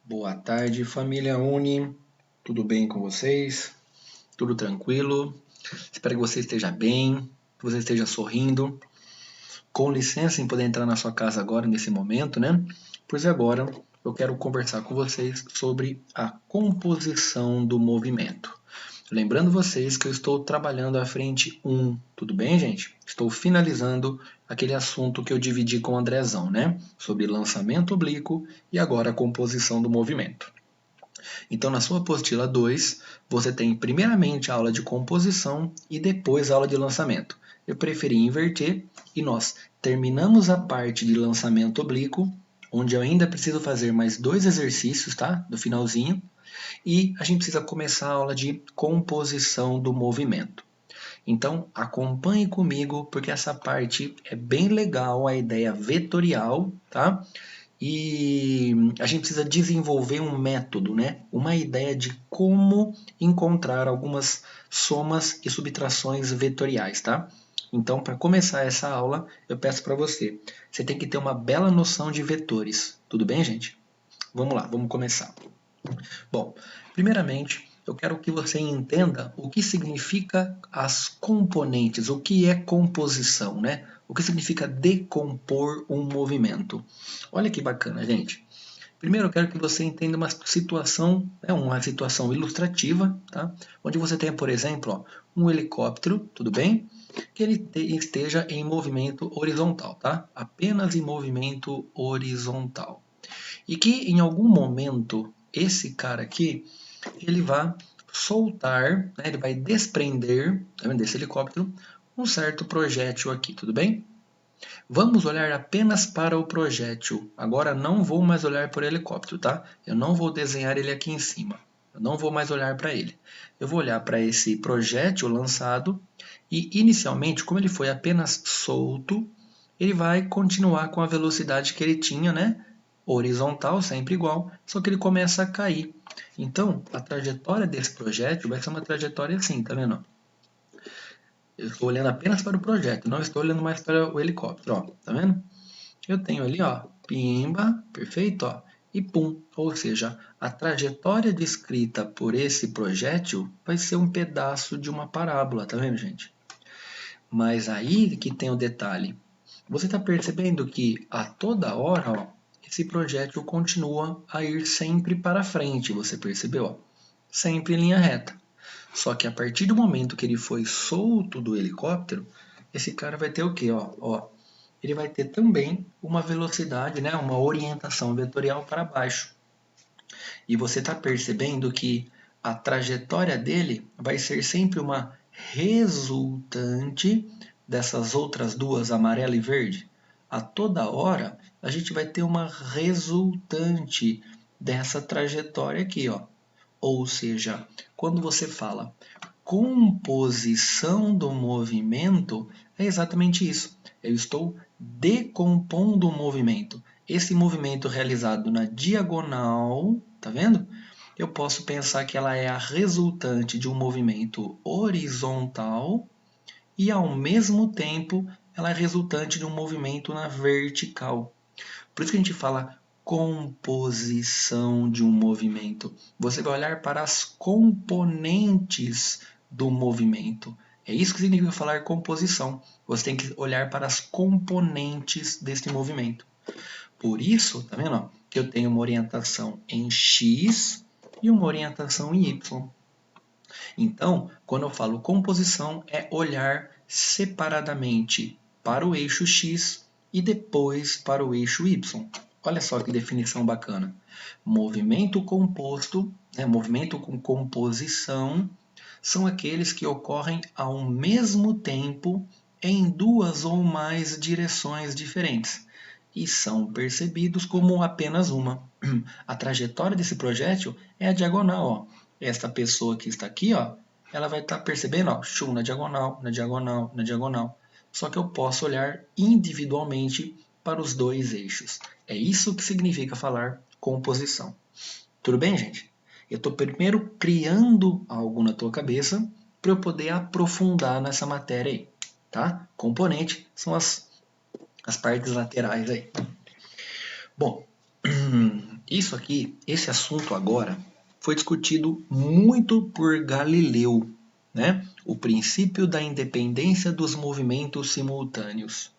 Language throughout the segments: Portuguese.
Boa tarde, família Uni. Tudo bem com vocês? Tudo tranquilo? Espero que você esteja bem, que você esteja sorrindo. Com licença em poder entrar na sua casa agora, nesse momento, né? Pois agora eu quero conversar com vocês sobre a composição do movimento. Lembrando vocês que eu estou trabalhando a frente 1, tudo bem, gente? Estou finalizando aquele assunto que eu dividi com o Andrezão, né? Sobre lançamento oblíquo e agora a composição do movimento. Então, na sua apostila 2, você tem primeiramente a aula de composição e depois a aula de lançamento. Eu preferi inverter e nós terminamos a parte de lançamento oblíquo, onde eu ainda preciso fazer mais 2 exercícios, tá? Do finalzinho. E a gente precisa começar a aula de composição do movimento. Então, acompanhe comigo, porque essa parte é bem legal, a ideia vetorial, tá? E a gente precisa desenvolver um método, né? Uma ideia de como encontrar algumas somas e subtrações vetoriais, tá? Então, para começar essa aula, eu peço para você, você tem que ter uma bela noção de vetores. Tudo bem, gente? Vamos lá, vamos começar. Bom, primeiramente, eu quero que você entenda o que significa as componentes, o que é composição, né? O que significa decompor um movimento. Olha que bacana, gente. Primeiro, eu quero que você entenda uma situação ilustrativa, tá? Onde você tem, por exemplo, ó, um helicóptero, tudo bem? Que ele esteja em movimento horizontal, tá? Apenas em movimento horizontal. E que em algum momento esse cara aqui ele vai soltar, né, ele vai desprender, tá vendo, desse helicóptero, um certo projétil aqui, tudo bem? Vamos olhar apenas para o projétil. Agora não vou mais olhar para o helicóptero, tá? Eu não vou desenhar ele aqui em cima. Eu não vou mais olhar para ele. Eu vou olhar para esse projétil lançado e inicialmente, como ele foi apenas solto, ele vai continuar com a velocidade que ele tinha, né? Horizontal, sempre igual, só que ele começa a cair. Então, a trajetória desse projétil vai ser uma trajetória assim, tá vendo? Eu estou olhando apenas para o projeto, não estou olhando mais para o helicóptero, ó, tá vendo? Eu tenho ali, ó, pimba, perfeito, ó, e pum. Ou seja, a trajetória descrita por esse projétil vai ser um pedaço de uma parábola, tá vendo, gente? Mas aí que tem o detalhe. Você está percebendo que a toda hora, ó, esse projétil continua a ir sempre para frente, você percebeu? Ó? Sempre em linha reta. Só que a partir do momento que ele foi solto do helicóptero, esse cara vai ter o quê? Ó, ele vai ter também uma velocidade, né, uma orientação vetorial para baixo. E você está percebendo que a trajetória dele vai ser sempre uma resultante dessas outras duas, amarela e verde. A toda hora a gente vai ter uma resultante dessa trajetória aqui, ó. Ou seja, quando você fala composição do movimento, é exatamente isso. Eu estou decompondo o movimento. Esse movimento realizado na diagonal, tá vendo? Eu posso pensar que ela é a resultante de um movimento horizontal e, ao mesmo tempo, ela é resultante de um movimento na vertical. Por isso que a gente fala composição de um movimento. Você vai olhar para as componentes do movimento. É isso que significa falar composição. Você tem que olhar para as componentes deste movimento. Por isso, tá vendo? Ó, que eu tenho uma orientação em X e uma orientação em Y. Então, quando eu falo composição, é olhar separadamente para o eixo X e depois para o eixo Y. Olha só que definição bacana. Movimento composto, né, movimento com composição, são aqueles que ocorrem ao mesmo tempo em duas ou mais direções diferentes e são percebidos como apenas uma. A trajetória desse projétil é a diagonal. Ó. Esta pessoa que está aqui, ó, ela vai estar percebendo, ó, chum, na diagonal, na diagonal, na diagonal. Só que eu posso olhar individualmente para os dois eixos. É isso que significa falar composição. Tudo bem, gente? Eu estou primeiro criando algo na tua cabeça para eu poder aprofundar nessa matéria aí, tá? Componente são as partes laterais aí. Bom, Isso aqui, esse assunto agora, foi discutido muito por Galileu, né? O princípio da independência dos movimentos simultâneos.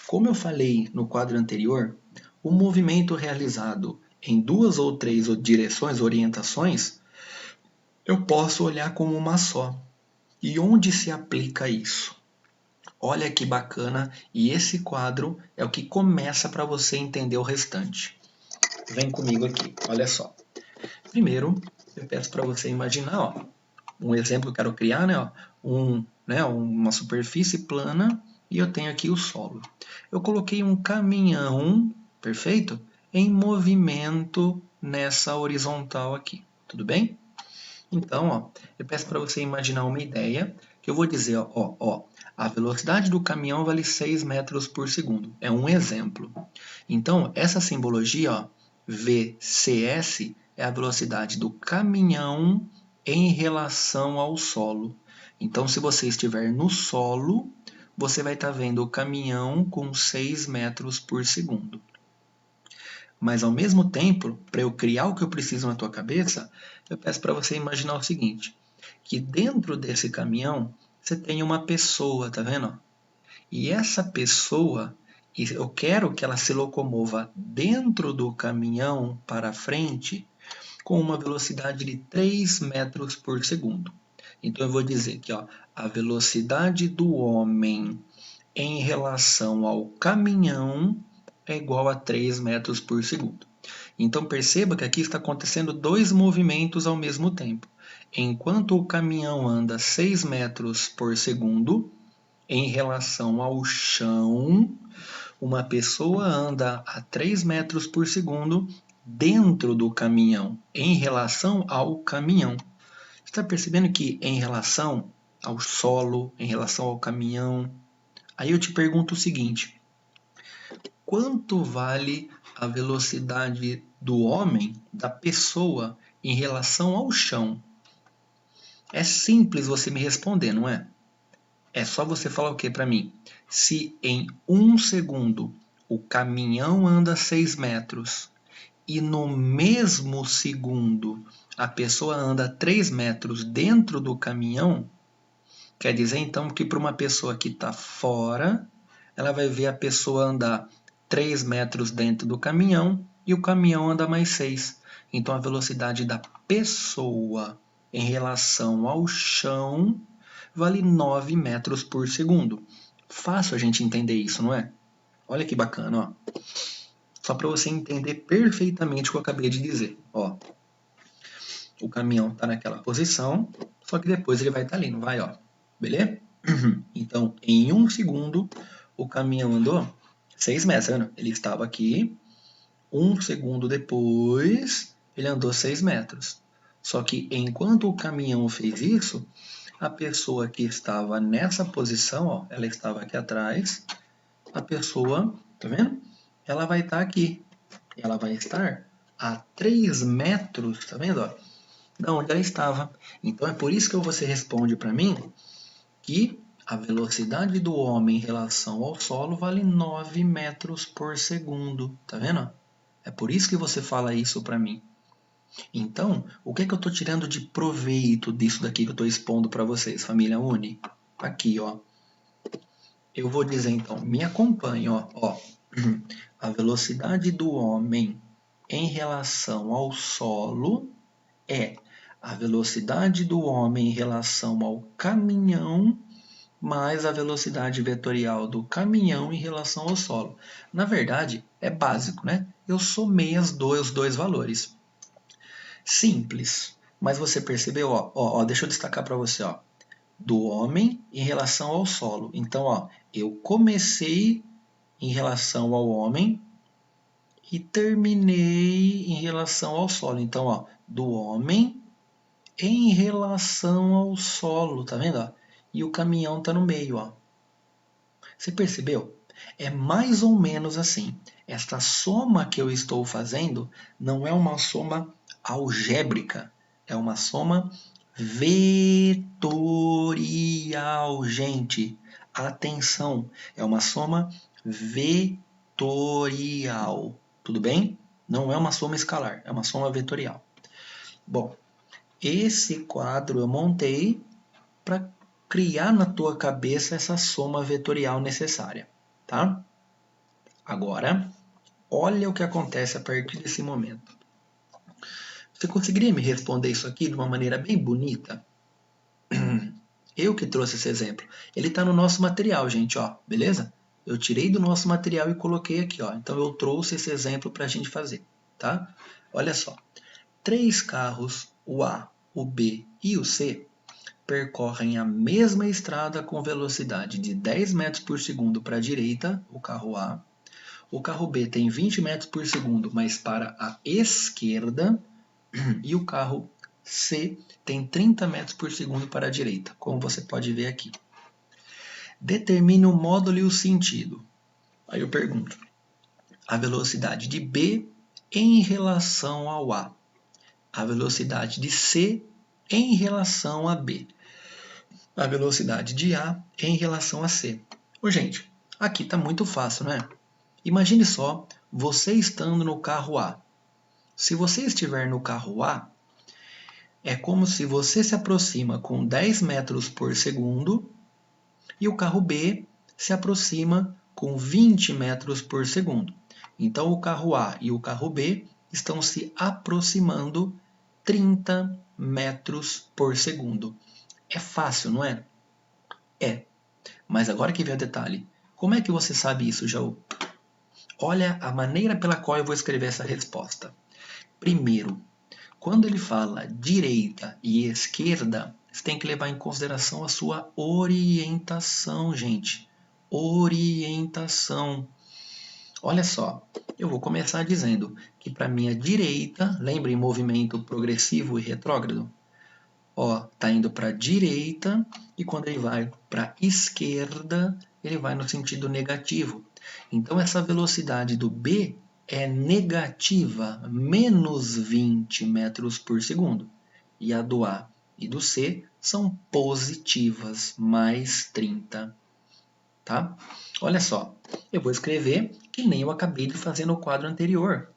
Como eu falei no quadro anterior, o movimento realizado em duas ou três direções, orientações, eu posso olhar como uma só. E onde se aplica isso? Olha que bacana, e esse quadro é o que começa para você entender o restante. Vem comigo aqui, olha só. Primeiro, eu peço para você imaginar, ó, um exemplo que eu quero criar, né, uma superfície plana e eu tenho aqui o solo. Eu coloquei um caminhão, perfeito? Em movimento nessa horizontal aqui, tudo bem? Então, ó, eu peço para você imaginar uma ideia que eu vou dizer, a velocidade do caminhão vale 6 metros por segundo. É um exemplo. Então, essa simbologia, ó, VCS, é a velocidade do caminhão em relação ao solo. Então, se você estiver no solo, você vai estar vendo o caminhão com 6 metros por segundo. Mas ao mesmo tempo, para eu criar o que eu preciso na tua cabeça, eu peço para você imaginar o seguinte, que dentro desse caminhão você tem uma pessoa, tá vendo? E essa pessoa, eu quero que ela se locomova dentro do caminhão para frente com uma velocidade de 3 metros por segundo. Então eu vou dizer que ó, a velocidade do homem em relação ao caminhão é igual a 3 metros por segundo. Então perceba que aqui está acontecendo dois movimentos ao mesmo tempo. Enquanto o caminhão anda 6 metros por segundo, em relação ao chão, uma pessoa anda a 3 metros por segundo dentro do caminhão, em relação ao caminhão. Está percebendo que em relação ao solo, em relação ao caminhão? Aí eu te pergunto o seguinte: quanto vale a velocidade do homem, da pessoa, em relação ao chão? É simples você me responder, não é? É só você falar o que para mim? Se em 1 segundo o caminhão anda 6 metros e no mesmo segundo a pessoa anda 3 metros dentro do caminhão, quer dizer então que para uma pessoa que está fora, ela vai ver a pessoa andar 3 metros dentro do caminhão e o caminhão anda mais 6. Então a velocidade da pessoa em relação ao chão vale 9 metros por segundo. Fácil a gente entender isso, não é? Olha que bacana, ó. Só para você entender perfeitamente o que eu acabei de dizer. Ó, o caminhão está naquela posição, só que depois ele vai estar ali, não vai? Ó, beleza? Então, em 1 segundo, o caminhão andou 6 metros. Tá vendo? Ele estava aqui, 1 segundo depois, ele andou 6 metros. Só que enquanto o caminhão fez isso, a pessoa que estava nessa posição, ó, ela estava aqui atrás, a pessoa, tá vendo? Ela vai estar aqui. Ela vai estar a 3 metros, tá vendo? Ó, da onde ela estava. Então é por isso que você responde para mim que a velocidade do homem em relação ao solo vale 9 metros por segundo. Tá vendo? É por isso que você fala isso para mim. Então, o que é que eu estou tirando de proveito disso daqui que eu estou expondo para vocês, família Uni? Aqui, ó. Eu vou dizer então, me acompanhe, ó. A velocidade do homem em relação ao solo é a velocidade do homem em relação ao caminhão mais a velocidade vetorial do caminhão em relação ao solo. Na verdade, é básico, né? Eu somei os dois valores. Simples, mas você percebeu, ó, deixa eu destacar para você, ó, do homem em relação ao solo. Então, ó, eu comecei em relação ao homem e terminei em relação ao solo. Então, ó, do homem em relação ao solo, tá vendo? Ó? E o caminhão tá no meio, ó. Você percebeu? É mais ou menos assim. Esta soma que eu estou fazendo não é uma soma algébrica, é uma soma vetorial, gente. Atenção, é uma soma vetorial. Tudo bem? Não é uma soma escalar, é uma soma vetorial. Bom, esse quadro eu montei para criar na tua cabeça essa soma vetorial necessária, tá? Agora, olha o que acontece a partir desse momento. Você conseguiria me responder isso aqui de uma maneira bem bonita? Eu que trouxe esse exemplo. Ele está no nosso material, gente, ó, beleza? Eu tirei do nosso material e coloquei aqui, ó. Então eu trouxe esse exemplo para a gente fazer, tá? Olha só. 3 carros, o A, o B e o C, percorrem a mesma estrada com velocidade de 10 metros por segundo para a direita, o carro A. O carro B tem 20 metros por segundo, mas para a esquerda. E o carro C tem 30 metros por segundo para a direita, como você pode ver aqui. Determine o módulo e o sentido. Aí eu pergunto, a velocidade de B em relação ao A. A velocidade de C em relação a B. A velocidade de A em relação a C. Ô, gente, aqui está muito fácil, né? Imagine só você estando no carro A. Se você estiver no carro A, é como se você se aproxima com 10 metros por segundo e o carro B se aproxima com 20 metros por segundo. Então, o carro A e o carro B estão se aproximando 30 metros por segundo. É fácil, não é? É. Mas agora que vem o detalhe. Como é que você sabe isso, Jaú? Olha a maneira pela qual eu vou escrever essa resposta. Primeiro, quando ele fala direita e esquerda, você tem que levar em consideração a sua orientação, gente. Orientação. Olha só, eu vou começar dizendo que para minha direita, lembra em movimento progressivo e retrógrado? Ó, tá indo para a direita e quando ele vai para a esquerda, ele vai no sentido negativo. Então essa velocidade do B é negativa, menos 20 metros por segundo. E a do A e do C são positivas, mais 30. Tá? Olha só, eu vou escrever que nem eu acabei de fazer no quadro anterior.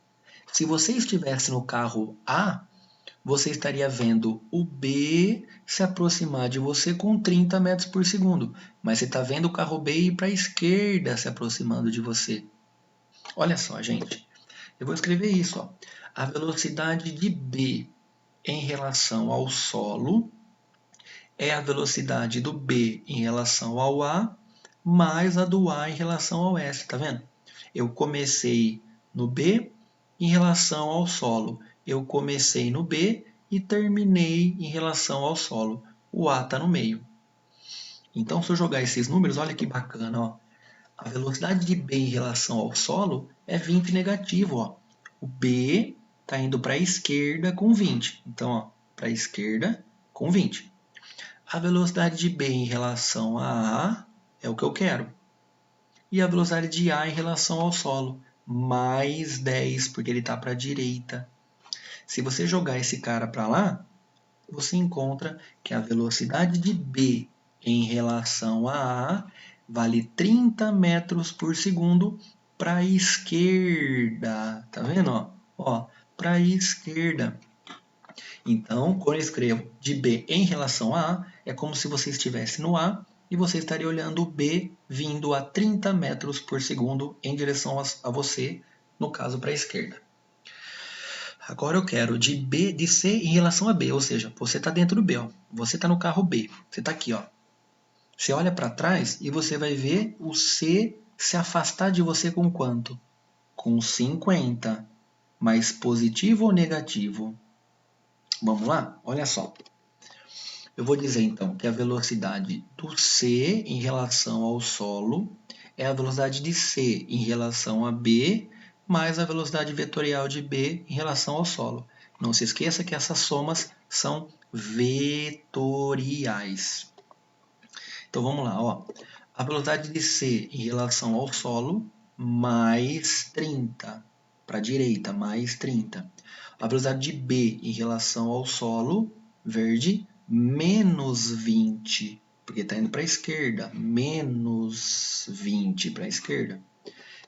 Se você estivesse no carro A, você estaria vendo o B se aproximar de você com 30 metros por segundo. Mas você está vendo o carro B ir para a esquerda se aproximando de você. Olha só, gente. Eu vou escrever isso. Ó. A velocidade de B em relação ao solo é a velocidade do B em relação ao A mais a do A em relação ao S. Tá vendo? Eu comecei no B em relação ao solo. Eu comecei no B e terminei em relação ao solo. O A está no meio. Então, se eu jogar esses números, olha que bacana. Ó. A velocidade de B em relação ao solo é 20 negativo. Ó. O B está indo para a esquerda com 20. Então, para a esquerda com 20. A velocidade de B em relação a A é o que eu quero. E a velocidade de A em relação ao solo, mais 10, porque ele está para a direita. Se você jogar esse cara para lá, você encontra que a velocidade de B em relação a A vale 30 metros por segundo para a esquerda. Tá vendo? Ó, para a esquerda. Então, quando eu escrevo de B em relação a A, é como se você estivesse no A e você estaria olhando o B vindo a 30 metros por segundo em direção a você, no caso para a esquerda. Agora eu quero de C em relação a B, ou seja, você está dentro do B, ó. Você está no carro B, você está aqui, ó. Você olha para trás e você vai ver o C se afastar de você com quanto? Com 50. Mais positivo ou negativo? Vamos lá? Olha só. Eu vou dizer então que a velocidade do C em relação ao solo é a velocidade de C em relação a B mais a velocidade vetorial de B em relação ao solo. Não se esqueça que essas somas são vetoriais. Então vamos lá, ó. A velocidade de C em relação ao solo mais 30 para a direita, mais 30. A velocidade de B em relação ao solo, verde, menos 20, porque está indo para a esquerda, menos 20 para a esquerda.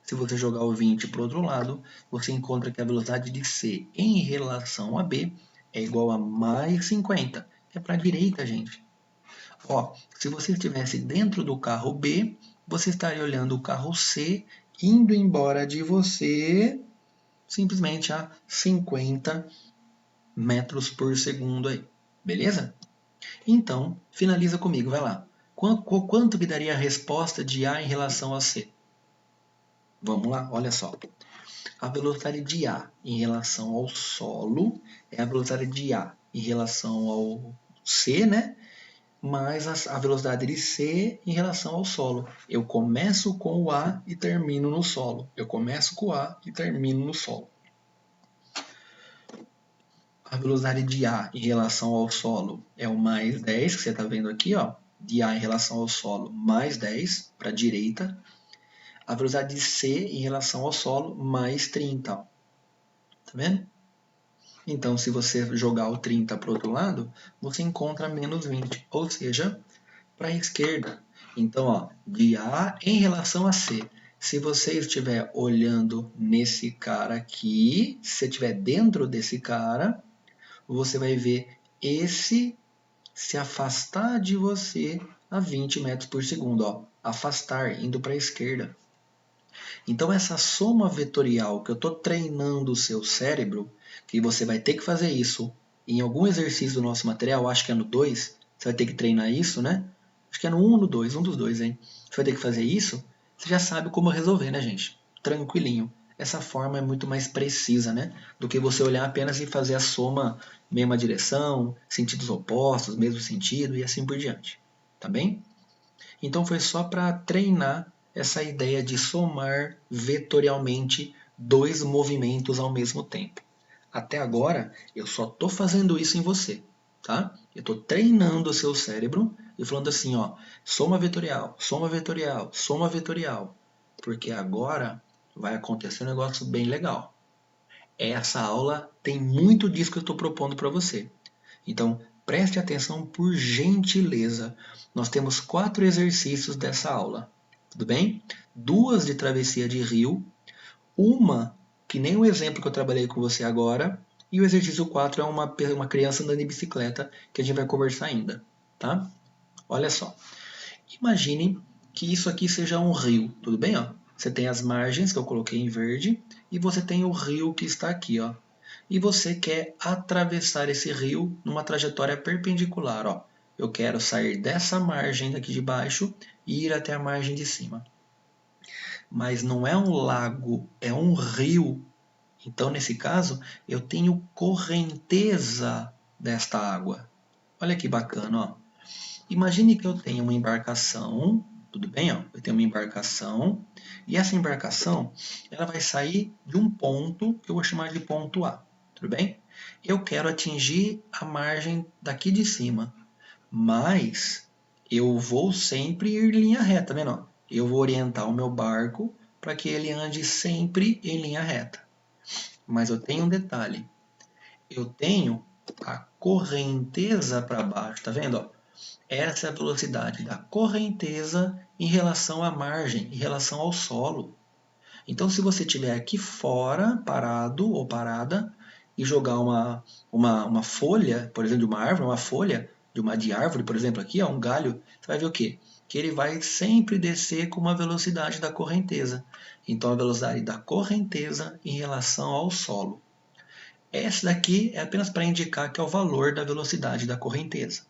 se você jogar o 20 para o outro lado, você encontra que a velocidade de C em relação a B é igual a mais 50, que é para a direita, gente. Ó, se você estivesse dentro do carro B, você estaria olhando o carro C indo embora de você simplesmente a 50 metros por segundo aí, beleza? Então, finaliza comigo, vai lá. Quanto que daria a resposta de A em relação a C? Vamos lá, olha só. A velocidade de A em relação ao solo é a velocidade de A em relação ao C, né? Mais a velocidade de C em relação ao solo. Eu começo com o A e termino no solo. Eu começo com o A e termino no solo. A velocidade de A em relação ao solo é o mais 10, que você está vendo aqui, ó. De A em relação ao solo, mais 10 para a direita. A velocidade de C em relação ao solo, mais 30. Ó. Tá vendo? Então, se você jogar o 30 para o outro lado, você encontra menos 20, ou seja, para a esquerda. Então, ó, de A em relação a C. Se você estiver olhando nesse cara aqui, se você estiver dentro desse cara, você vai ver esse se afastar de você a 20 metros por segundo. Ó, afastar, indo para a esquerda. Então, essa soma vetorial que eu estou treinando o seu cérebro, que você vai ter que fazer isso em algum exercício do nosso material, acho que é no 2, você vai ter que treinar isso, né? Acho que é no 1 ou no 2, um dos dois, hein? Você vai ter que fazer isso, você já sabe como resolver, né, gente? Tranquilinho. Essa forma é muito mais precisa, né? Do que você olhar apenas e fazer a soma mesma direção, sentidos opostos, mesmo sentido e assim por diante. Tá bem? Então foi só para treinar essa ideia de somar vetorialmente dois movimentos ao mesmo tempo. Até agora, eu só estou fazendo isso em você, tá? Eu estou treinando o seu cérebro e falando assim, ó, soma vetorial, soma vetorial, soma vetorial. Porque agora vai acontecer um negócio bem legal. Essa aula tem muito disso que eu estou propondo para você. Então, preste atenção por gentileza. Nós temos 4 exercícios dessa aula, tudo bem? 2 de travessia de rio, uma que nem o exemplo que eu trabalhei com você agora, e o exercício 4 é uma criança andando de bicicleta, que a gente vai conversar ainda, tá? Olha só. Imagine que isso aqui seja um rio, tudo bem? Ó? Você tem as margens que eu coloquei em verde, e você tem o rio que está aqui, ó. E você quer atravessar esse rio numa trajetória perpendicular. Ó. Eu quero sair dessa margem aqui de baixo e ir até a margem de cima. Mas não é um lago, é um rio. Então, nesse caso, eu tenho correnteza desta água. Olha que bacana, ó. Imagine que eu tenho uma embarcação, tudo bem? Ó? Eu tenho uma embarcação, e essa embarcação ela vai sair de um ponto que eu vou chamar de ponto A, tudo bem? Eu quero atingir a margem daqui de cima, mas eu vou sempre ir em linha reta, tá vendo? Ó? Eu vou orientar o meu barco para que ele ande sempre em linha reta. Mas eu tenho um detalhe, eu tenho a correnteza para baixo, tá vendo? Ó? Essa é a velocidade da correnteza em relação à margem, em relação ao solo. Então, se você estiver aqui fora, parado ou parada, e jogar uma folha, por exemplo, de uma árvore, uma folha de árvore, por exemplo, aqui, ó, um galho, você vai ver o quê? Que ele vai sempre descer com uma velocidade da correnteza. Então, a velocidade da correnteza em relação ao solo. Essa daqui é apenas para indicar que é o valor da velocidade da correnteza.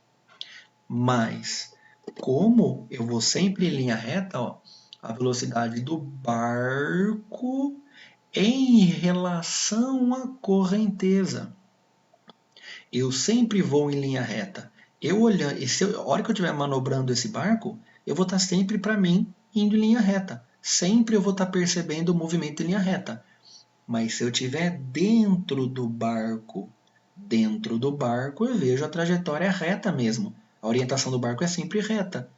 Mas, como eu vou sempre em linha reta, ó, a velocidade do barco em relação à correnteza. Eu sempre vou em linha reta. Eu olhando, a hora que eu estiver manobrando esse barco, eu vou estar sempre para mim indo em linha reta. Sempre eu vou estar percebendo o movimento em linha reta. Mas se eu estiver dentro do barco eu vejo a trajetória reta mesmo. A orientação do barco é sempre reta.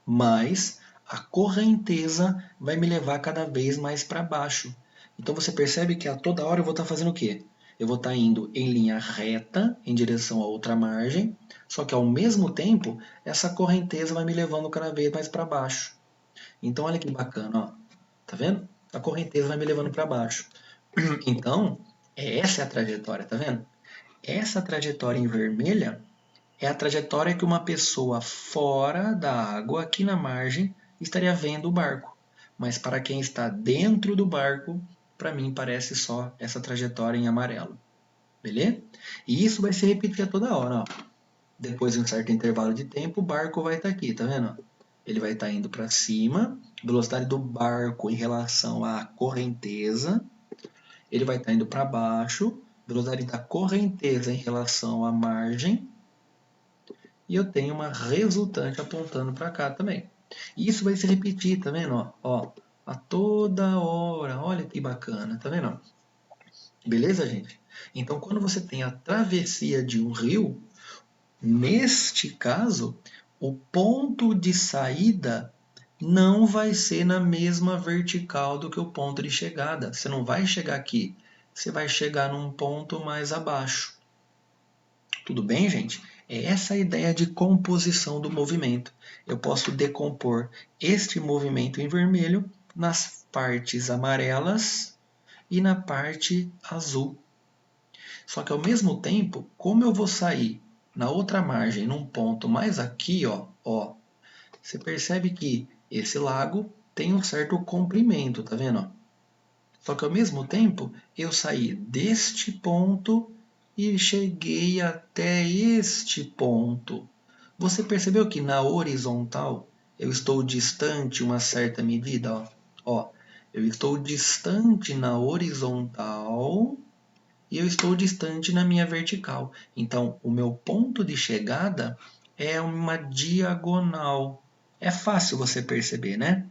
Mas a correnteza vai me levar cada vez mais para baixo. Então você percebe que a toda hora eu vou estar fazendo o quê? Eu vou estar indo em linha reta em direção a outra margem, só que ao mesmo tempo essa correnteza vai me levando cada vez mais para baixo. Então olha que bacana, ó. Tá vendo? a correnteza vai me levando para baixo. Então, essa é a trajetória, tá vendo? Essa trajetória em vermelha é a trajetória que uma pessoa fora da água, aqui na margem, estaria vendo o barco. Mas para quem está dentro do barco, para mim parece só essa trajetória em amarelo. Beleza? E isso vai se repetir a toda hora. Ó. Depois de um certo intervalo de tempo, o barco vai estar aqui, tá vendo? Ele vai estar indo para cima, velocidade do barco em relação à correnteza. Ele vai estar indo para baixo, velocidade da correnteza em relação à margem. E eu tenho uma resultante apontando para cá também. E isso vai se repetir, tá vendo? Ó, a toda hora. Olha que bacana, tá vendo? Beleza, gente? Então, quando você tem a travessia de um rio, neste caso, o ponto de saída não vai ser na mesma vertical do que o ponto de chegada. Você não vai chegar aqui, você vai chegar num ponto mais abaixo. Tudo bem, gente? É essa a ideia de composição do movimento. Eu posso decompor este movimento em vermelho nas partes amarelas e na parte azul. Só que ao mesmo tempo, como eu vou sair na outra margem, num ponto mais aqui, ó, você percebe que esse lago tem um certo comprimento, tá vendo? Só que ao mesmo tempo, eu saí deste ponto e cheguei até este ponto. Você percebeu que na horizontal eu estou distante uma certa medida? Ó, eu estou distante na horizontal e eu estou distante na minha vertical. Então, o meu ponto de chegada é uma diagonal. É fácil você perceber, né?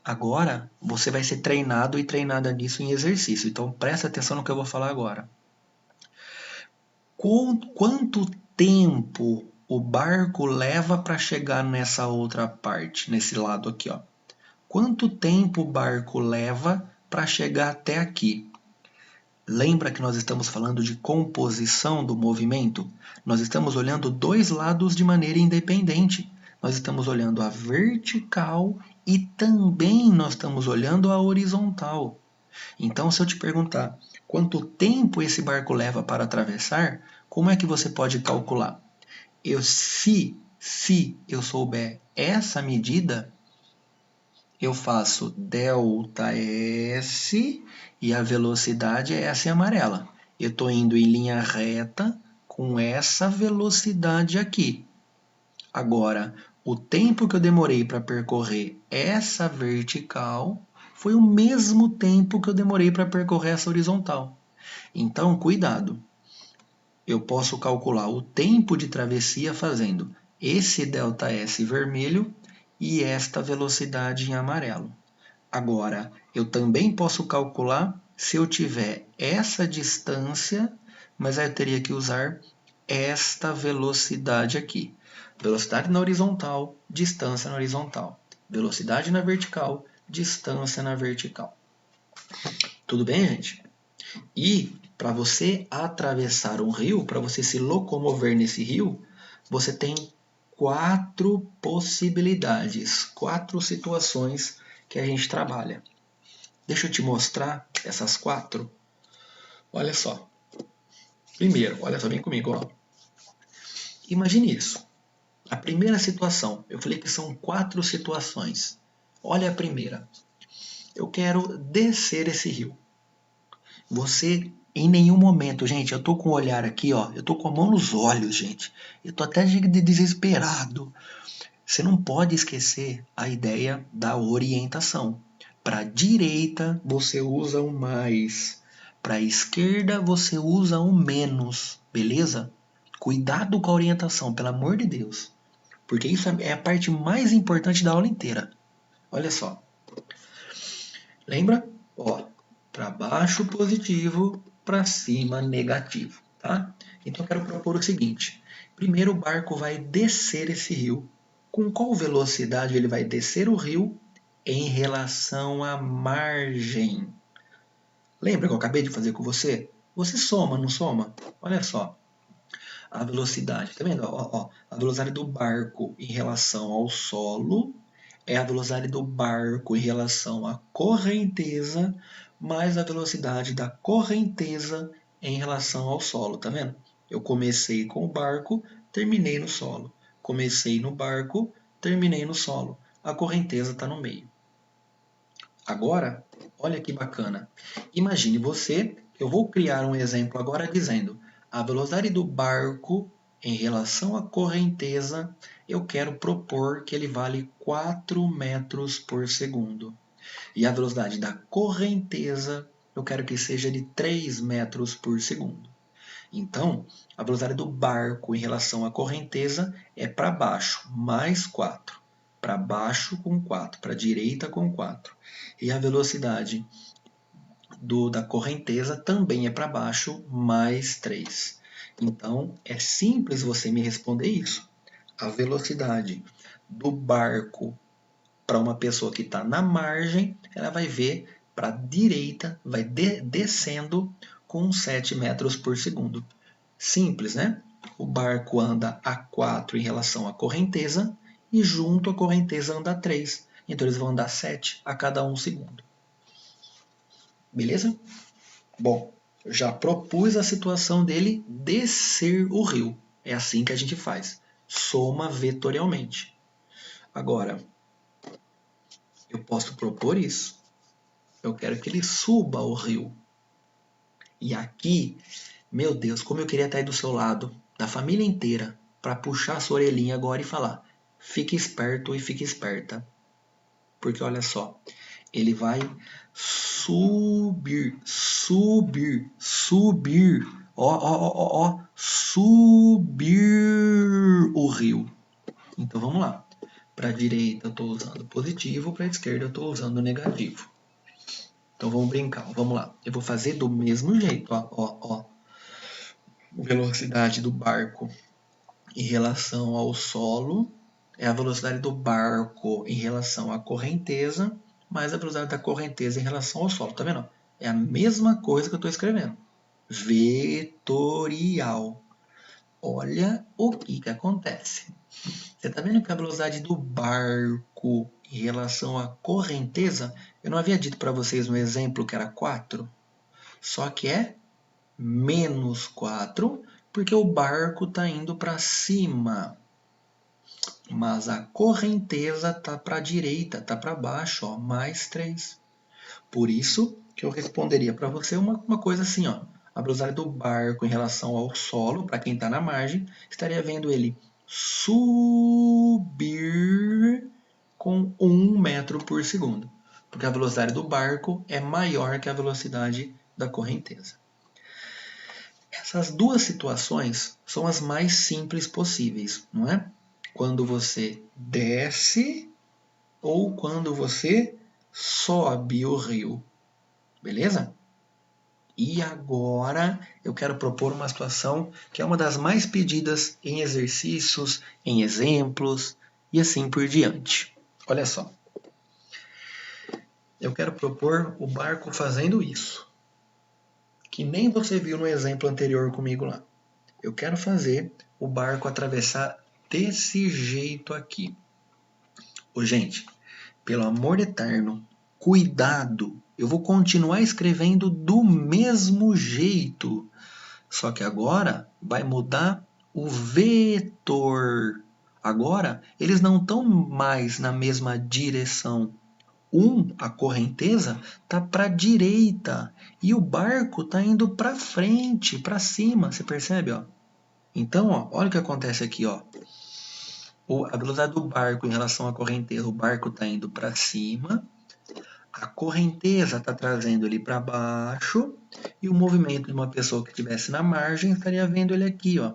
Agora, você vai ser treinado e treinada nisso em exercício. Então, presta atenção no que eu vou falar agora. Quanto tempo o barco leva para chegar nessa outra parte, nesse lado aqui, ó? Quanto tempo o barco leva para chegar até aqui? Lembra que nós estamos falando de composição do movimento? Nós estamos olhando dois lados de maneira independente. Nós estamos olhando a vertical e também nós estamos olhando a horizontal. Então, se eu te perguntar quanto tempo esse barco leva para atravessar, como é que você pode calcular? Se eu souber essa medida, eu faço ΔS e a velocidade é essa em amarela. Eu estou indo em linha reta com essa velocidade aqui. Agora, o tempo que eu demorei para percorrer essa vertical foi o mesmo tempo que eu demorei para percorrer essa horizontal. Então, cuidado. Eu posso calcular o tempo de travessia fazendo esse ΔS vermelho e esta velocidade em amarelo. Agora, eu também posso calcular se eu tiver essa distância, mas aí eu teria que usar esta velocidade aqui. Velocidade na horizontal, distância na horizontal. Velocidade na vertical, distância na vertical. Tudo bem, gente? E para você atravessar um rio, para você se locomover nesse rio, você tem 4 possibilidades, 4 situações que a gente trabalha. Deixa eu te mostrar essas 4. Olha só. Primeiro, olha só, vem comigo. Ó. Imagine isso. A primeira situação, eu falei que são 4 situações. Olha a primeira. Eu quero descer esse rio. Você, em nenhum momento, gente, eu tô com o olhar aqui, ó, eu tô com a mão nos olhos, gente. Eu tô até desesperado. Você não pode esquecer a ideia da orientação. Para a direita, você usa o mais. Para a esquerda, você usa o menos, beleza? Cuidado com a orientação, pelo amor de Deus. Porque isso é a parte mais importante da aula inteira. Olha só. Lembra? Ó, para baixo positivo, para cima negativo, tá? Então eu quero propor o seguinte. Primeiro o barco vai descer esse rio. Com qual velocidade ele vai descer o rio em relação à margem? Lembra que eu acabei de fazer com você? Você soma, não soma? Olha só. A velocidade, tá vendo? Ó, a velocidade do barco em relação ao solo é a velocidade do barco em relação à correnteza mais a velocidade da correnteza em relação ao solo, tá vendo? Eu comecei com o barco, terminei no solo. Comecei no barco, terminei no solo. A correnteza está no meio. Agora, olha que bacana. Imagine você, eu vou criar um exemplo agora dizendo a velocidade do barco em relação à correnteza, eu quero propor que ele vale 4 metros por segundo. E a velocidade da correnteza, eu quero que seja de 3 metros por segundo. Então, a velocidade do barco em relação à correnteza é para baixo, mais 4. Para baixo com 4, para a direita com 4. E a velocidade da correnteza também é para baixo, mais 3. Então, é simples você me responder isso. A velocidade do barco para uma pessoa que está na margem, ela vai ver para a direita, vai descendo com 7 metros por segundo. Simples, né? O barco anda a 4 em relação à correnteza e junto à correnteza anda a 3. Então eles vão andar 7 a cada 1 segundo. Beleza? Bom, eu já propus a situação dele descer o rio. É assim que a gente faz. Soma vetorialmente. Agora, eu posso propor isso. Eu quero que ele suba o rio. E aqui, meu Deus, como eu queria estar aí do seu lado, da família inteira, para puxar a sua orelhinha agora e falar: fique esperto e fique esperta. Porque olha só, ele vai subir, subir, subir. Ó, subir o rio. Então vamos lá. Para a direita eu estou usando positivo, para a esquerda eu estou usando negativo. Então vamos brincar, vamos lá. Eu vou fazer do mesmo jeito, ó. Velocidade do barco em relação ao solo é a velocidade do barco em relação à correnteza, mais a velocidade da correnteza em relação ao solo. Tá vendo? É a mesma coisa que eu estou escrevendo. Vetorial. Olha o que acontece. Você está vendo que a velocidade do barco em relação à correnteza, eu não havia dito para vocês no exemplo que era 4? Só que é menos 4, porque o barco está indo para cima. Mas a correnteza está para a direita, está para baixo, ó, mais 3. Por isso que eu responderia para você uma coisa assim, ó. A velocidade do barco em relação ao solo, para quem está na margem, estaria vendo ele subir com 1 metro por segundo. Porque a velocidade do barco é maior que a velocidade da correnteza. Essas duas situações são as mais simples possíveis, não é? Quando você desce ou quando você sobe o rio. Beleza? E agora eu quero propor uma situação que é uma das mais pedidas em exercícios, em exemplos e assim por diante. Olha só. Eu quero propor o barco fazendo isso. Que nem você viu no exemplo anterior comigo lá. Eu quero fazer o barco atravessar desse jeito aqui. Ô, gente, pelo amor eterno, cuidado. Eu vou continuar escrevendo do mesmo jeito. Só que agora vai mudar o vetor. Agora, eles não estão mais na mesma direção. A correnteza está para a direita e o barco está indo para frente, para cima. Você percebe? Ó? Então, ó, olha o que acontece aqui. Ó. A velocidade do barco em relação à correnteza. O barco está indo para cima, a correnteza está trazendo ele para baixo e o movimento de uma pessoa que estivesse na margem estaria vendo ele aqui. Ó.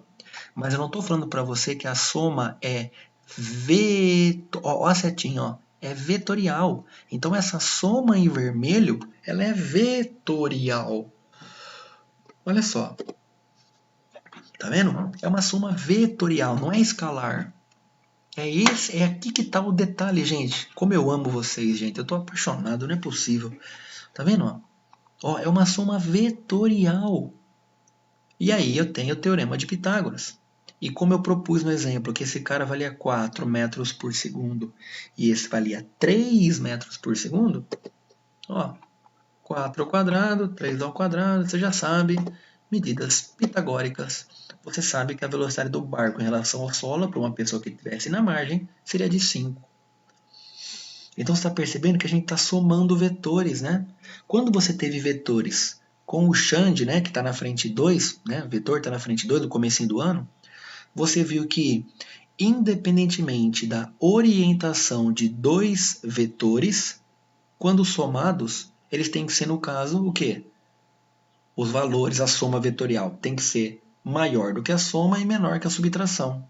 Mas eu não estou falando para você que a soma é ó a setinha, ó, é vetorial. Então essa soma em vermelho ela é vetorial. Olha só. Tá vendo? É uma soma vetorial, não é escalar. É aqui que tá o detalhe, gente. Como eu amo vocês, gente. Eu tô apaixonado, não é possível. Tá vendo? Ó, é uma soma vetorial. E aí eu tenho o teorema de Pitágoras. E como eu propus no exemplo que esse cara valia 4 metros por segundo e esse valia 3 metros por segundo, ó, 4 ao quadrado, 3 ao quadrado, você já sabe, medidas pitagóricas. Você sabe que a velocidade do barco em relação ao solo, para uma pessoa que estivesse na margem, seria de 5. Então você está percebendo que a gente está somando vetores, né? Quando você teve vetores com o Xande, né, que está na frente 2, né, o vetor está na frente 2 do comecinho do ano, você viu que, independentemente da orientação de dois vetores, quando somados, eles têm que ser, no caso, o quê? Os valores, a soma vetorial, tem que ser maior do que a soma e menor que a subtração.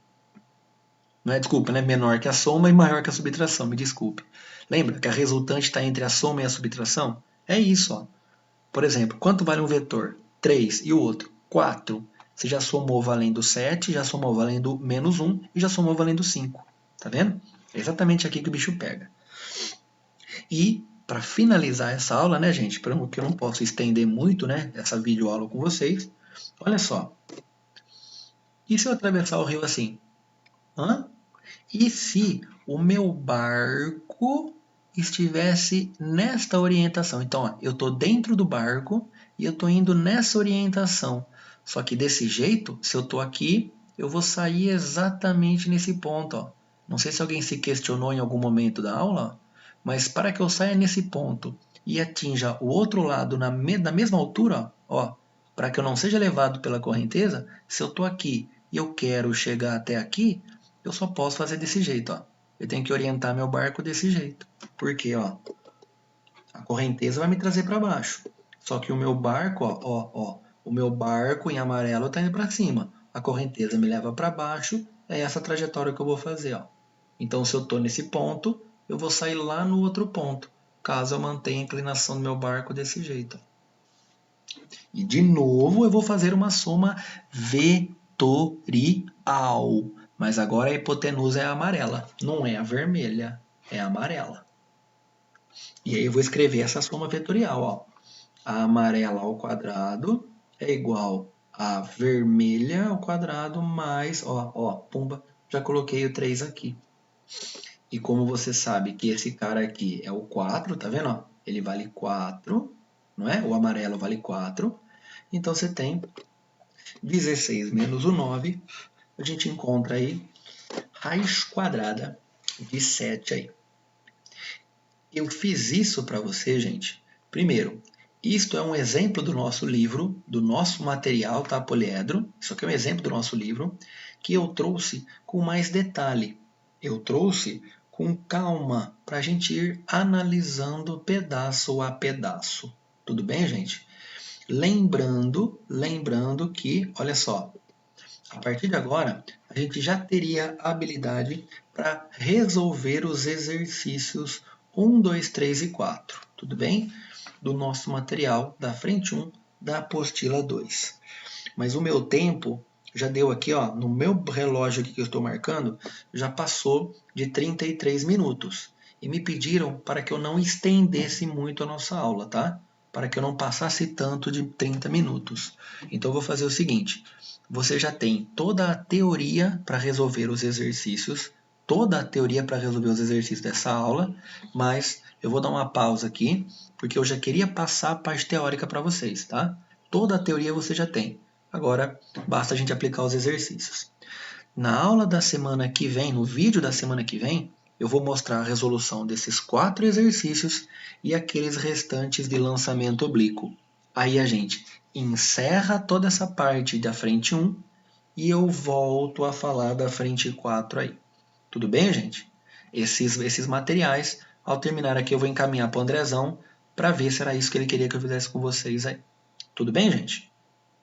Não é, desculpa, né? Menor que a soma e maior que a subtração, me desculpe. Lembra que a resultante está entre a soma e a subtração? É isso, ó. Por exemplo, quanto vale um vetor? 3 e o outro? 4. Você já somou valendo 7, já somou valendo menos 1 e já somou valendo 5. Tá vendo? É exatamente aqui que o bicho pega. E, para finalizar essa aula, né, gente, porque eu não posso estender muito, né, essa videoaula com vocês, olha só. E se eu atravessar o rio assim? Hã? E se o meu barco estivesse nesta orientação? Então, ó, eu estou dentro do barco e eu estou indo nessa orientação. Só que desse jeito, se eu estou aqui, eu vou sair exatamente nesse ponto. Ó. Não sei se alguém se questionou em algum momento da aula, mas para que eu saia nesse ponto e atinja o outro lado na mesma altura, ó, para que eu não seja levado pela correnteza, se eu estou aqui e eu quero chegar até aqui, eu só posso fazer desse jeito, ó. Eu tenho que orientar meu barco desse jeito. Porque, ó, a correnteza vai me trazer para baixo. Só que o meu barco, o meu barco em amarelo está indo para cima. A correnteza me leva para baixo, é essa trajetória que eu vou fazer, ó. Então, se eu estou nesse ponto, eu vou sair lá no outro ponto, caso eu mantenha a inclinação do meu barco desse jeito. E de novo eu vou fazer uma soma vetorial. Mas agora a hipotenusa é a amarela, não é a vermelha, é a amarela. E aí eu vou escrever essa soma vetorial. Ó. A amarela ao quadrado é igual a vermelha ao quadrado mais, pumba, já coloquei o 3 aqui. E como você sabe que esse cara aqui é o 4, tá vendo? Ó? Ele vale 4, não é? O amarelo vale 4. Então você tem 16 menos o 9, a gente encontra aí raiz quadrada de 7 aí. Eu fiz isso para você, gente. Primeiro, isto é um exemplo do nosso livro, do nosso material, tá, poliedro? Isso aqui é um exemplo do nosso livro, que eu trouxe com mais detalhe. Eu trouxe com calma, para a gente ir analisando pedaço a pedaço. Tudo bem, gente? Lembrando que, olha só, a partir de agora, a gente já teria habilidade para resolver os exercícios 1, 2, 3 e 4, tudo bem? Do nosso material da frente 1 da apostila 2. Mas o meu tempo já deu aqui, ó, no meu relógio aqui que eu estou marcando, já passou de 33 minutos. E me pediram para que eu não estendesse muito a nossa aula, tá? Para que eu não passasse tanto de 30 minutos. Então eu vou fazer o seguinte, você já tem toda a teoria para resolver os exercícios, dessa aula, mas eu vou dar uma pausa aqui, porque eu já queria passar a parte teórica para vocês, tá? Toda a teoria você já tem. Agora, basta a gente aplicar os exercícios. Na aula da semana que vem, no vídeo da semana que vem, eu vou mostrar a resolução desses 4 exercícios e aqueles restantes de lançamento oblíquo. Aí a gente encerra toda essa parte da frente 1 e eu volto a falar da frente 4 aí. Tudo bem, gente? Esses materiais, ao terminar aqui, eu vou encaminhar para o Andrezão para ver se era isso que ele queria que eu fizesse com vocês aí. Tudo bem, gente?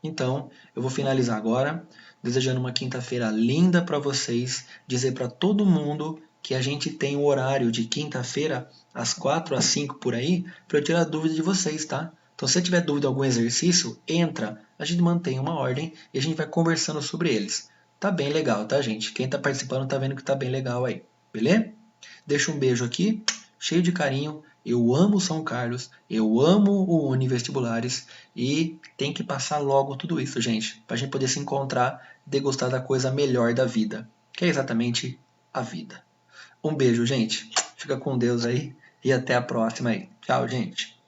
Então, eu vou finalizar agora, desejando uma quinta-feira linda para vocês, dizer para todo mundo que a gente tem o horário de quinta-feira, às 4 às 5 por aí, para eu tirar dúvida de vocês, tá? Então, se você tiver dúvida de algum exercício, entra, a gente mantém uma ordem e a gente vai conversando sobre eles. Tá bem legal, tá, gente? Quem tá participando tá vendo que tá bem legal aí, beleza? Deixa um beijo aqui, cheio de carinho, Eu amo São Carlos, eu amo o Univestibulares e tem que passar logo tudo isso, gente, para a gente poder se encontrar e degustar da coisa melhor da vida, que é exatamente a vida. Um beijo, gente. Fica com Deus aí e até a próxima aí. Tchau, gente.